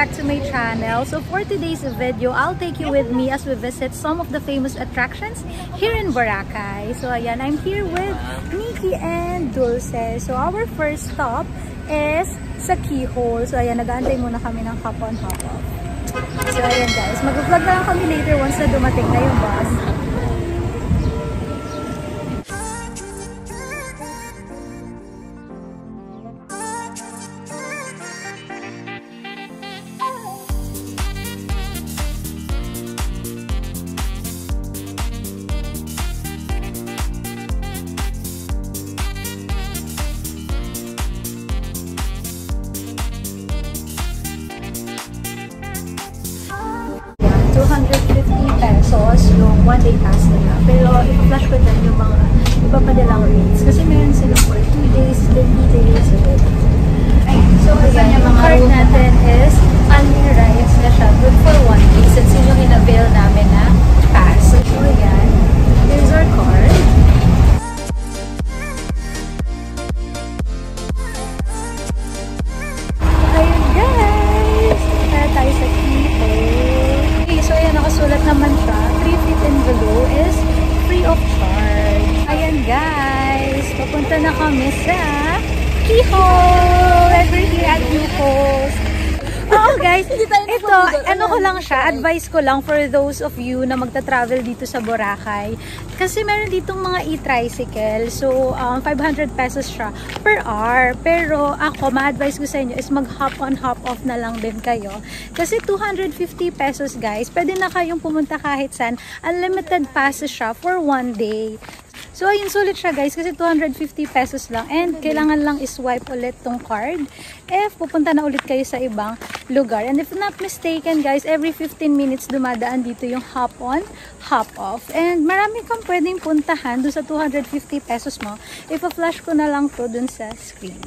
back to my channel. So for today's video, I'll take you with me as we visit some of the famous attractions here in Boracay. So ayan, I'm here with Nikki and Dulce. So our first stop is sa Keyhole. So ayan, nag-aantay muna kami ng hop on hop off. So ayan guys, mag-vlog na lang kami later once na dumating na yung bus. 250 pesos yung one-day pass nila. Pero i-flash ko din yung mga iba pa nilang rates. Kasi meron sila for 2 days, 30 days. So, ayan, yung card natin is only rides na siya. Good for 1 day. Since yun yung in-avail namin na pass. So, ayan. Here's our card. Ayan, guys! Tara tayo sa Keyhole. So, ayan, nakasulat naman siya. 3 feet and below is free of charge. Ayan, guys. Papunta na kami sa Keyhole! We're here at New Coast. Oo, guys. Ito, ano ko lang siya, advice ko lang for those of you na magta-travel dito sa Boracay. Kasi meron ditong mga e-tricycle. So, 500 pesos siya per hour. Pero ako, ma-advise ko sa inyo is mag-hop on, hop off na lang din kayo. Kasi 250 pesos, guys. Pwede na kayong pumunta kahit saan. Unlimited passes siya for 1 day. So, ayun, sulit siya guys kasi 250 pesos lang and kailangan lang iswipe ulit tong card if pupunta na ulit kayo sa ibang lugar. And if not mistaken guys, every 15 minutes dumadaan dito yung hop on, hop off. And marami kang pwedeng puntahan doon sa 250 pesos mo. Ipa-flash ko na lang to dun sa screen.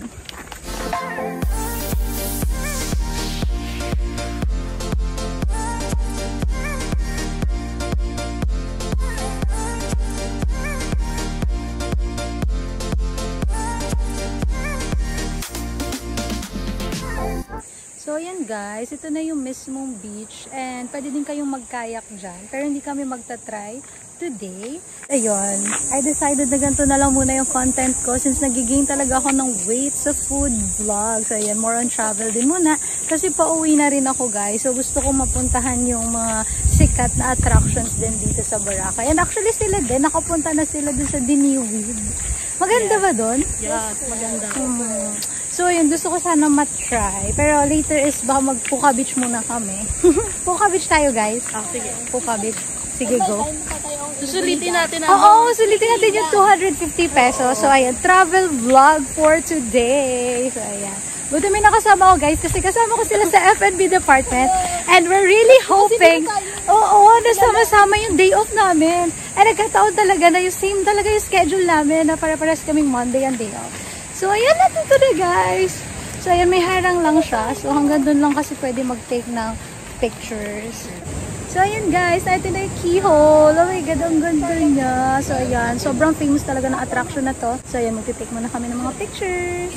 So, ayan guys, ito na yung mismong beach and pwede din kayong mag-kayak dyan. Pero hindi kami magta-try today. Ayun, I decided na ganito na lang muna yung content ko since nagigain talaga ako ng weight sa food vlog. So, ayan, more on travel din muna. Kasi pauwi na rin ako guys. So, gusto ko mapuntahan yung mga sikat na attractions din dito sa Boracay. And actually sila din, nakapunta na sila dun sa Diniwid. Maganda ba doon? Yes, maganda. So, yun, gusto ko sana matry. Pero later is baka mag-Puka Beach muna kami. Puka Beach tayo, guys. Sige. Puka Beach. Sige, go. Susulitin natin ang... Oo, sulitin natin yung 250 pesos. So, ayan, travel vlog for today. So, ayan. Buti may nakasama ko, guys, kasi kasama ko sila sa F&B department. And we're really hoping, na sama-sama yung day off namin. And nagkataon talaga na yung same talaga yung schedule namin na para-paras kaming Monday and day off. So, ayan na dito na guys. So, ayan, may harang lang siya. So, hanggang dun lang kasi pwede mag-take ng pictures. So, ayan guys, natin na yung Keyhole. Oh my God, ang ganda niya. So, ayan, sobrang famous talaga ng attraction na to. So, ayan, mag-take muna kami ng mga pictures.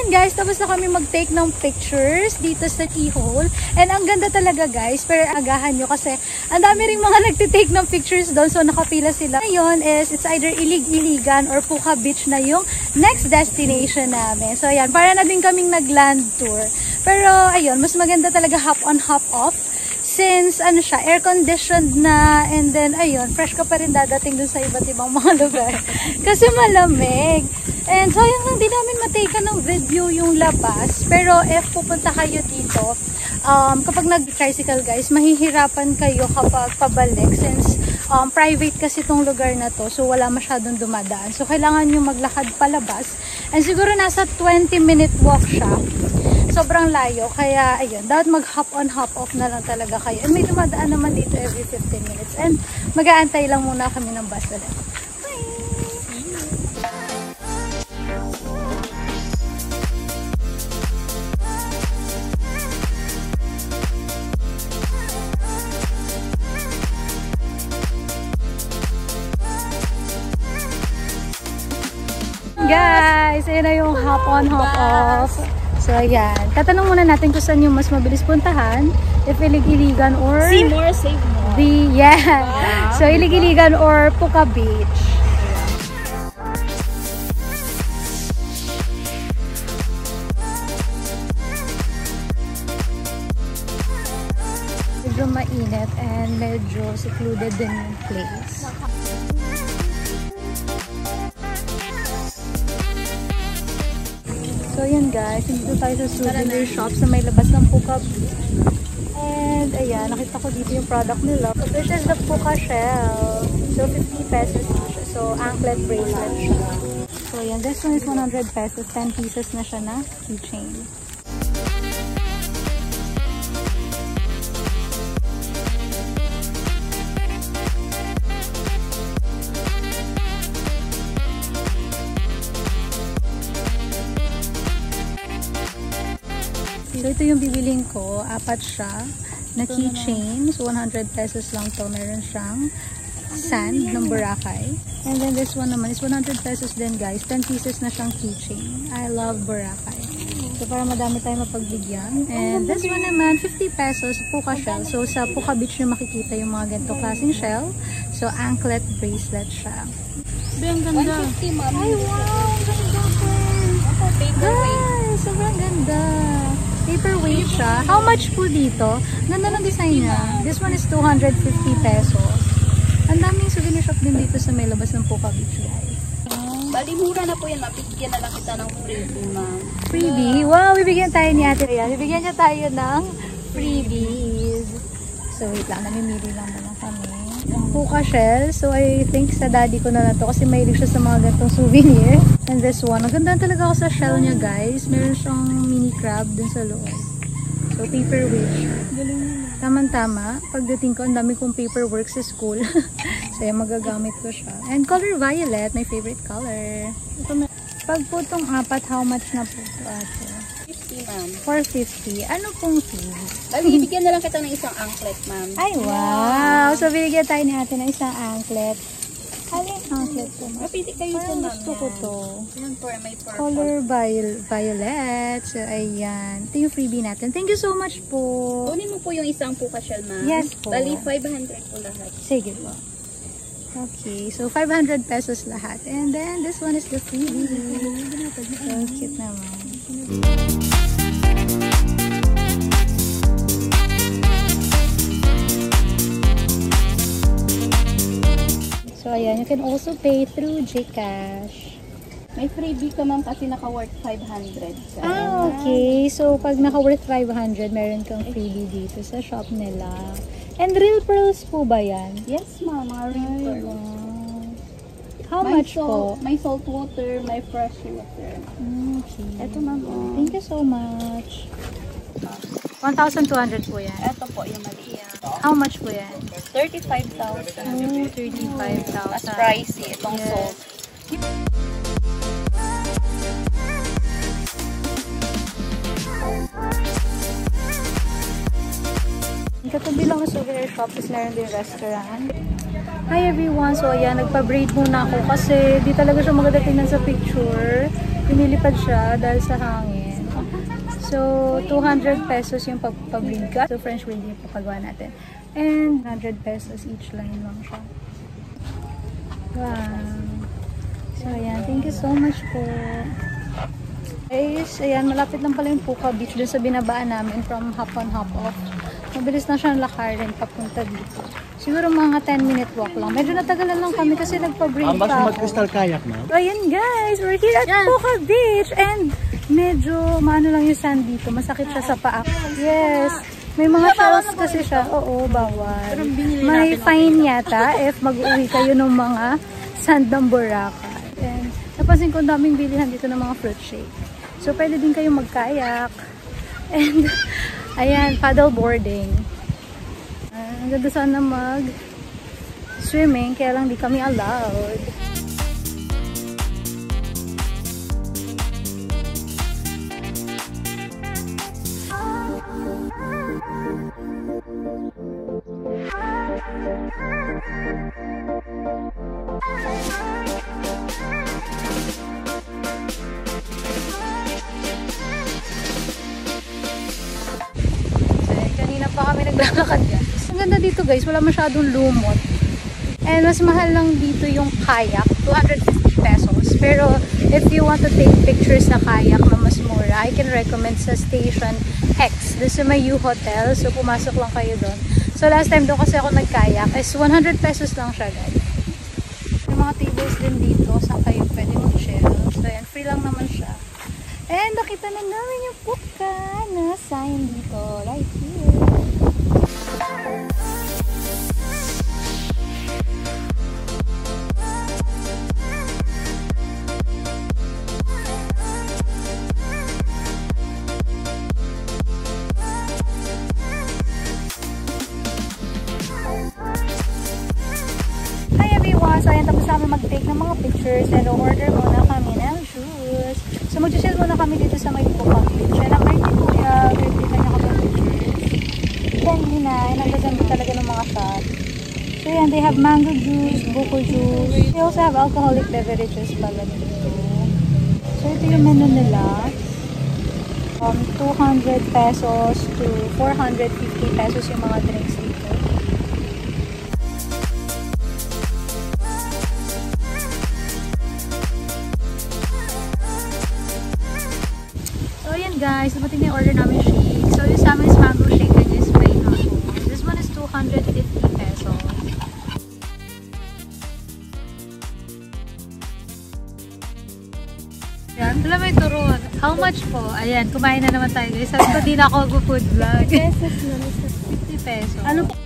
Guys, tapos na kami mag-take ng pictures dito sa Keyhole. And ang ganda talaga guys, pero agahan nyo kasi ang dami ring mga nagtitake ng pictures doon. So nakapila sila. Ngayon is it's either Ilig-Iligan or Puka Beach na yung next destination namin. So ayan, para na din kaming nag-land tour. Pero ayun, mas maganda talaga hop on, hop off. Since ano siya, air-conditioned na and then ayun, fresh ka pa rin dadating dun sa iba't ibang mga lugar. Kasi malamig. And sayang lang din namin matake ng video yung labas. Pero if pupunta kayo dito, kapag nag-tricycle guys, mahihirapan kayo kapag pabalik since private kasi itong lugar na to. So wala masyadong dumadaan. So kailangan nyo maglakad palabas. And siguro nasa 20-minute walk siya. sobrang layo. Kaya, ayun, dapat mag-hop on, hop off na lang talaga kayo. And may dumadaan naman dito every 15 minutes. And mag-aantay lang muna kami ng bus ulit. Guys, ayun na yung hop on, hop off. So, ayan. Tatanong muna natin kung saan yung mas mabilis puntahan. If Ilig-Iligan or... See more, save more. Yeah. Wow. So, Ilig-Iligan or Puka Beach. Medyo mainit and medyo secluded din yung place. So, ayan guys, dito tayo sa souvenir shop sa may labas ng Puka Beach. And, ayan, nakita ko dito yung product nila. So, this is the Puka shell. So, 50 pesos siya. So, anklet bracelet siya. So, ayan, this one is 100 pesos. 10 pieces na siya na keychain. So, ito yung bibiling ko. 4 siya na keychain. So, 100 pesos lang to. Meron siyang sand ng Boracay. And then, this one naman is 100 pesos din, guys. 10 pieces na siyang keychain. I love Boracay. So, para madami tayo mapagbigyan. And this one naman, 50 pesos, Puka shell. So, sa Puka Beach nyo makikita yung mga ganito klaseng shell. So, anklet bracelet siya. Ang ganda. 150, ma'am. Ay, wow! Ganda po. Guys, sobrang ganda. Paperweight siya. How much po dito? Ganda ng design niya. This one is 250 pesos. Ang daming souvenir shop din dito sa may labas ng Puka Beach, guys. Bali, mura na po yan. Mapigyan na lang kita ng freebie, ma'am. Freebie? Wow, bibigyan tayo ni Ate Rhea. Bibigyan niya tayo ng freebies. So, wait lang. Namimili lang muna kami. Puka shell. So, I think sa daddy ko na to kasi mahilig siya sa mga gantong souvenir. And this one. Ang ganda talaga ako sa shell niya, guys. Meron siyang mini crab dun sa loob. So, paperweight siya. Tama-tama. Pagdating ko, ang dami kong paperwork sa school. So, magagamit ko siya. And color violet. My favorite color. Pag po itong 4, how much na po ito, ate? 50, ma'am. 450. Ano pong fee? Bali, ibigyan na lang kita ng isang anklet, ma'am. Ay, wow! So, binigyan tayo ni ate ng isang anklet. Alin anklet ko? Mapili kayo dyan, ma'am. Gusto ko to. Yan po, may purple. Color violet. So, ayan. Ito yung freebie natin. Thank you so much po. Kunin mo po yung isang Puka shell, ma'am. Yes po. Bali, 500 po lahat. Sige po. Okay. So, 500 pesos lahat. And then, this one is the freebie. So, cute naman. So, ayan. You can also pay through GCash. May freebie ka, ma'am, kasi naka-worth 500. So, okay. So, pag naka-worth 500, meron kang freebie dito sa shop nila. And real pearls po ba yan? yes, ma'am. Mga real pearls. Wow. How much po? May salt water, may fresh water. Okay. Ito, ma'am. Thank you so much. 1,200 po yan. Ito po yung maliit. How much po yan? 35,000. Oh, 35,000. Mas pricey itong Yes. salt. Katabi lang ng souvenir shop is meron din restaurant. Hi everyone! So ayan, nagpa-braid muna ako kasi di talaga siya maganda tingnan sa picture. Pinilipad siya dahil sa hangin. So 200 pesos yung pagpa-braid ka. So French braid yung papagawa natin. And 100 pesos each line lang siya. Wow! So ayan, thank you so much po. Guys, ayan, malapit lang pala yung Puka Beach dun sa binabaan namin from hop on hop off. Mabilis na siyang lakarin papunta dito. Siguro mga 10-minute walk lang. Medyo natagalan lang kami kasi nagpa-break pa ako. Mag-crystal kayak, ma'am? So, ayan guys, we're here at Puka Beach and medyo maano lang yung sand dito. Masakit siya sa paa. Yes. May mga shells kasi siya. Oo, bawal. May fine yata if mag-uwi kayo ng mga sand ng Boracay. And napansin ko daming bilihan dito ng mga fruit shake. So, pwede din kayong mag-kayak. And, ayan, paddle boarding. Ang ganda sana mag-swimming, kaya lang di kami allowed. Kanina pa kami naglalakad guys. Ang ganda dito guys, wala masyadong lumot. And mas mahal lang dito yung kayak, 250 pesos. Pero if you want to take pictures na kayak na mas mura, I can recommend sa Station X. Doon sa may U Hotel. So pumasok lang kayo doon. So last time doon kasi ako nagkayak is 100 pesos lang siya guys. May mga tables din dito sa kayo pwede mag-chill. So yan, free lang naman siya. And nakita na namin yung puka na sign dito. Right here. Hi everyone! So ayan, tapos namin mag-take ng mga pictures and order muna kami ng shoes. So mag-chill muna kami dito sa may Pupang Beach. And ang birthday kuya, birthday kanya ka pictures. Friendly na, and ang gaganda talaga ng mga shop. So yan, they have mango juice, buko juice. They also have alcoholic beverages pala dito. So ito yung menu nila. 200 pesos to 450 pesos yung mga drinks dito. So ayan guys, dumating na yung order namin shake. So yung sa amin is mango shake and is plain mango. This one is 250 pesos. Yan, wala may turon. How much po? Ayan, kumain na naman tayo guys. Sabi ko di na ako mag-food vlog. 50 pesos. Ano po?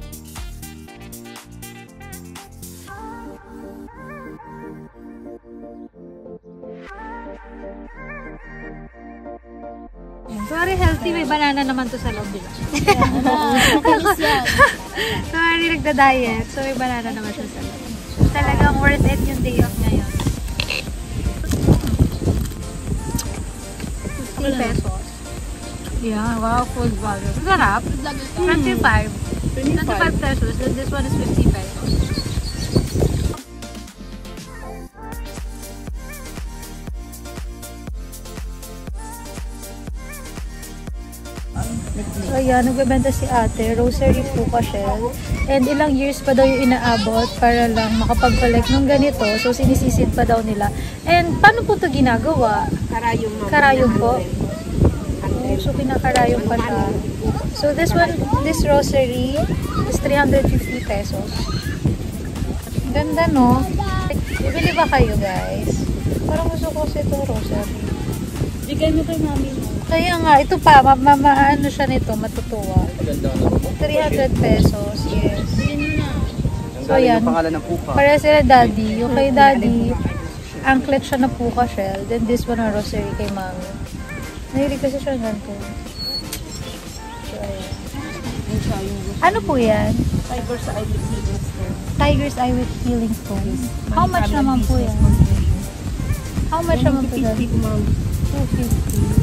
Very healthy. May banana naman to sa loob nila. Sorry, nagda-diet. So may banana naman siya sa loob. Talagang worth it yung day off ngayon. 50 pesos. Yeah, wow, food value. Sarap. 25. 25 pesos. Then this one is 50 pesos. So ayan, nagbebenta si ate, rosary puka shell. And ilang years pa daw yung inaabot para lang makapag-collect ng ganito. So sinisisid pa daw nila. And paano po ito ginagawa? Karayong po. So kinakarayong pa siya. So this one, this rosary is 350 pesos. Ganda no? Bibili ba kayo guys? Parang gusto ko kasi itong rosary. Bigay mo kay mami mo. Kaya nga, ito pa, ano siya nito, matutuwa. 300 pesos, yes. So yan, para sila daddy. Yung kay daddy, anklet siya na puka shell. Then this one a rosary kay mami. Nahilig kasi siya ganito. So ayan. Ano po yan? Tiger's Eye with Healing Stone. Tiger's Eye with Healing Stone. How much naman po yan? How much naman po yan? 250.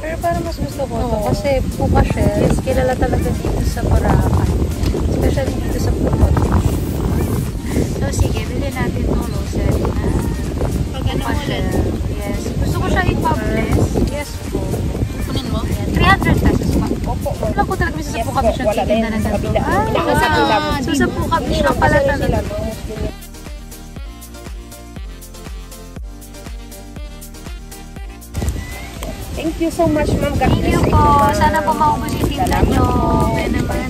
Pero parang mas gusto ko ito kasi puka shells, kilala talaga dito sa Boracay. Especially dito sa Pupang. So sige, bilhin natin itong rosary na puka shell. Yes. Gusto ko siya i-publish. Yes po. Kunin mo? 300 pesos pa. Opo. Wala ko talaga sa Puka Beach ang titinda na dito. So sa Puka Beach lang pala talaga. Thank you so much, ma'am. Thank you po. Sana po maubos yung tinda nyo. Benaman.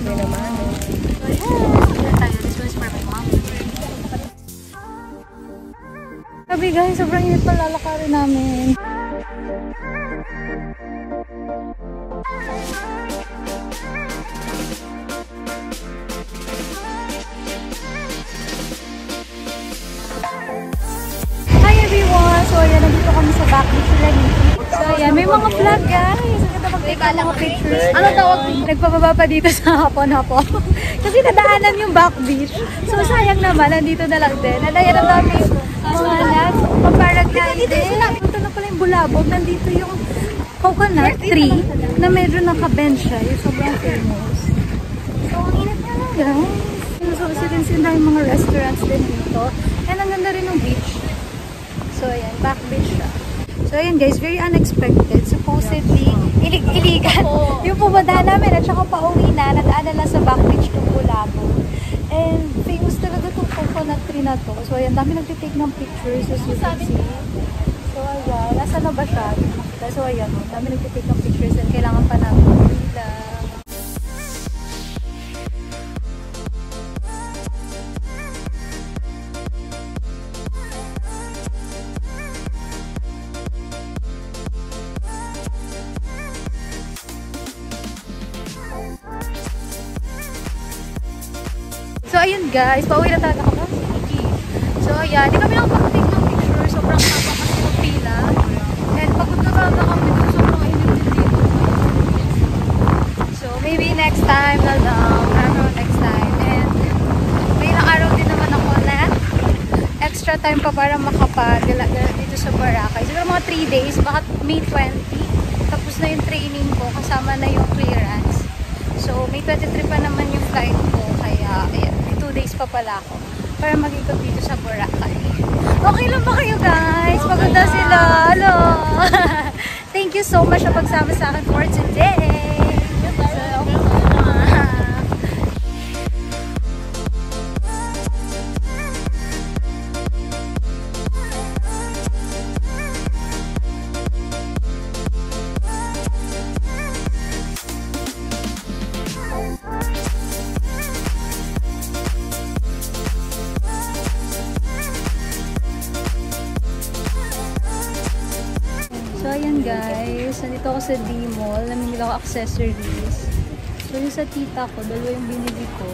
So yeah. Tayo. This was for my mom. Sabi guys, sobrang init pa lalakarin namin. Hi everyone! So ayan, nandito kami sa back beach. So ayan, may mga flag guys. take ng mga pictures. Ano tawag? Nagpababa pa dito sa hapon-hapon. Kasi nadaanan yung back beach. So sayang naman, nandito na lang din. And ayan ang dami mga lads. Paparagliding. Ito na pala yung bulabog. Nandito yung coconut tree na medyo nakabench siya. Yung sobrang famous. So ang init na lang guys. So sirinsin na yung mga restaurants din dito. And ang ganda rin ng beach. So ayan, back beach siya. So ayan guys, very unexpected. Supposedly, iligan. Yung pumunta namin at saka pauwi na, nadaanan lang sa back beach ng Bulabog. And famous talaga itong coconut tree na to. So ayan, dami nagtitake ng pictures as you can see. So ayan, nasa na ba siya? So ayan, dami nagtitake ng pictures and kailangan pa namin bilang. So, ayun guys, pauwi na talaga ako. So, ayan, hindi kami nakapag-take ng picture. Sobrang haba kasi ng pila. And pagod na talaga kami dito. Sobrang init dito. So, maybe next time na lang. Next time. And may ilang araw din naman ako na extra time pa para makapagala dito sa Boracay. Siguro mga 3 days, baka May 20. Tapos na yung training ko, kasama na yung clearance. So, May 23 pa naman yung flight ko. Kaya, ayan. 2 days pa pala ako para mag-ikot dito sa Boracay. Okay lang ba kayo guys? Pagod na sila. Hello! Thank you so much sa pagsama sa akin for today. So, ayan guys. Nandito ako sa D-Mall. Namimili ako accessories. So, yung sa tita ko, dalawa yung binili ko.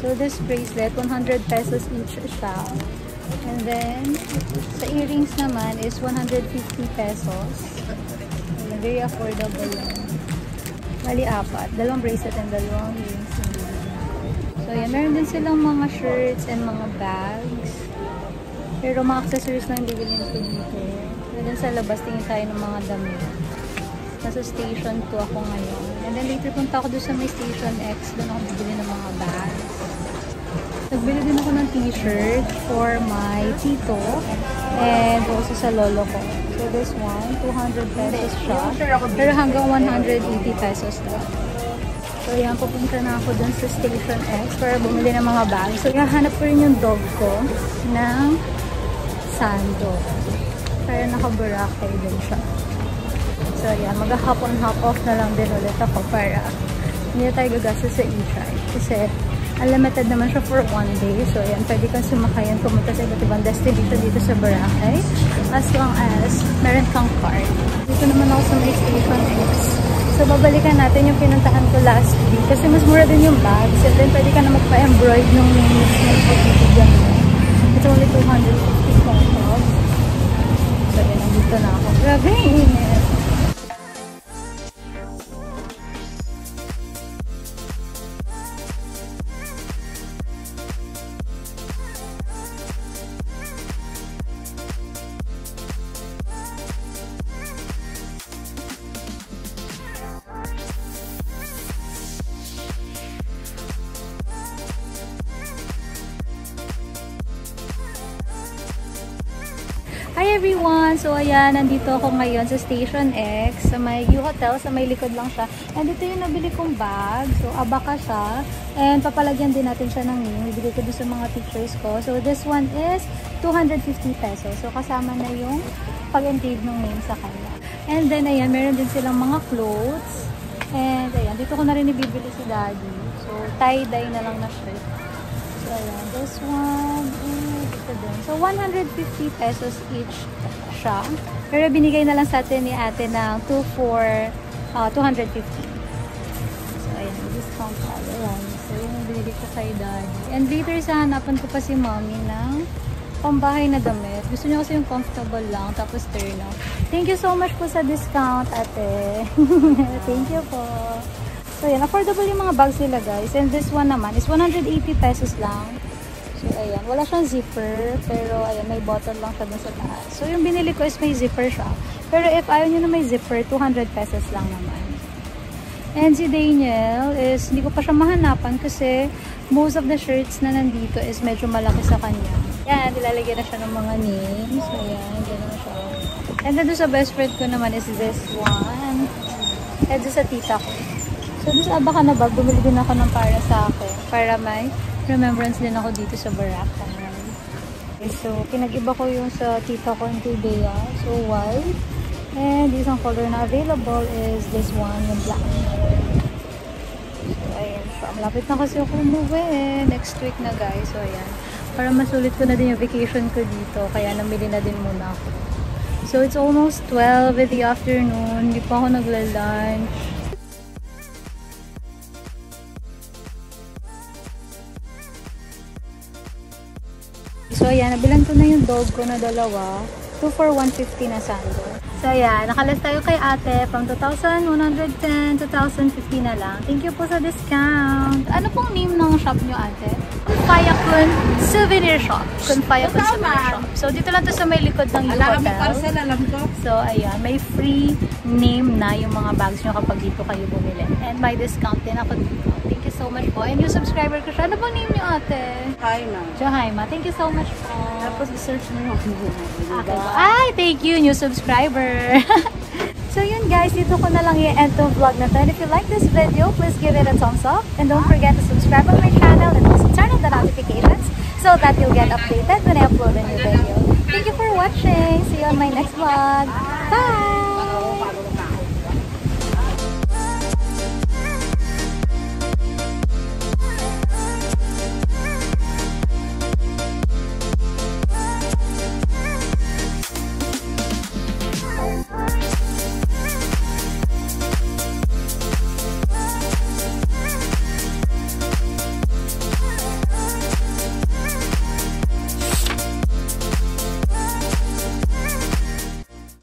So, this bracelet, 100 pesos each siya. And then, sa earrings naman is 150 pesos. Ayan, very affordable yan. Bali, 4. Dalawang bracelet and dalawang earrings. So, ayan. Meron din silang mga shirts and mga bags. Pero mga accessories lang yung bibilin ko dito. Then sa labas, tingin tayo ng mga damit. Nasa station 2 ako ngayon. And then later punta ako doon sa may station X. Doon ako bibili ng mga bags. Nagbili din ako ng t-shirt for my tito. And also sa lolo ko. So this one, 200 pesos siya. Pero hanggang 180 pesos lang. So yan, pupunta na ako doon sa station X para bumili ng mga bags. So hahanap ko rin yung dog ko ng sando. Kaya naka-Boracay din siya. So, yan. Mag-hop on, hop off na lang din ulit ako para hindi na tayo gagastos sa e-drive. Kasi, unlimited naman siya for 1 day. So, yan. Pwede kang sumakayan pumunta sa iba't ibang destination dito sa Boracay. As long as meron kang card. Dito naman ako sa may station X. So, babalikan natin yung pinuntahan ko last week. Kasi mas mura din yung bags. And then, pwede ka na magpa-embroid nung names na ipagkikigyan mo. It's only 250 pesos. So, yan, nandito na ako. Grabe, init. Hi everyone! So ayan, nandito ako ngayon sa Station X, sa may U-Hotel, sa may likod lang siya. And dito yung nabili kong bag. So abaka siya. And papalagyan din natin siya ng name. Ibigay ko doon sa mga pictures ko. So this one is 250 pesos. So kasama na yung pag-engrave ng name sa kanya. And then ayan, meron din silang mga clothes. And ayan, dito ko na rin ibibili si Daddy. So tie-dye na lang na shirt. So ayan, this one dito din. So 150 pesos each siya. Pero binigay na lang sa atin ni ate ng 2 for 250. So ayan, discount pala. Ayan. So yun yung binili ko kay Daddy. And later sa hanapan ko pa si Mommy ng pambahay na damit. Gusto niyo kasi yung comfortable lang, tapos turn up. Thank you so much po sa discount, ate. Thank you po. So, ayan. Affordable yung mga bags nila, guys. And this one naman is 180 pesos lang. So, ayan. Wala siyang zipper. Pero, ayan. May bottle lang siya dun sa taas. So, yung binili ko is may zipper siya. Pero, if ayaw nyo na may zipper, 200 pesos lang naman. And si Daniel is, hindi ko pa siya mahanapan kasi most of the shirts na nandito is medyo malaki sa kanya. Yan. Nilalagyan na siya ng mga names. So, ayan. Ganun siya. And then, sa best friend ko naman is this one. And sa tita ko. So, doon sa Abaka na bag, bumili din ako ng para sa akin. Para may remembrance din ako dito sa Boracay. Okay, so, pinag-iba ko yung sa tita ko and kay Bea. So, white. And isang color na available is this one, yung black. So, ayan. So, malapit na kasi ako umuwi. Next week na, guys. So, ayan. Para masulit ko na din yung vacation ko dito. Kaya namili na din muna ako. So, it's almost 12 in the afternoon. Hindi pa ako nagla-lunch. So, ayan, nabilan ko na yung dog ko na dalawa. 2 for 150 na sando. So, ayan, nakalas tayo kay ate from 2,110 to 2,050 na lang. Thank you po sa discount. Ano pong name ng shop nyo, ate? Kunfayakun Souvenir Shop. Kunfayakun Souvenir Shop. So, dito lang to sa may likod ng U-Hotel. So, ayan, may free name na yung mga bags nyo kapag dito kayo bumili. And may discount din ako dito. Thank you so much po. And yung subscriber ko siya. Ano bang name nyo, ate? Jaima. Jahaima. Thank you so much po. Tapos i-search nyo yung Okay. Ay, thank you, new subscriber. So yun guys, dito ko na lang i-end tong vlog na to. And if you like this video, please give it a thumbs up. And don't forget to subscribe on my channel and also turn on the notifications so that you'll get updated when I upload a new video. Thank you for watching. See you on my next vlog. Bye!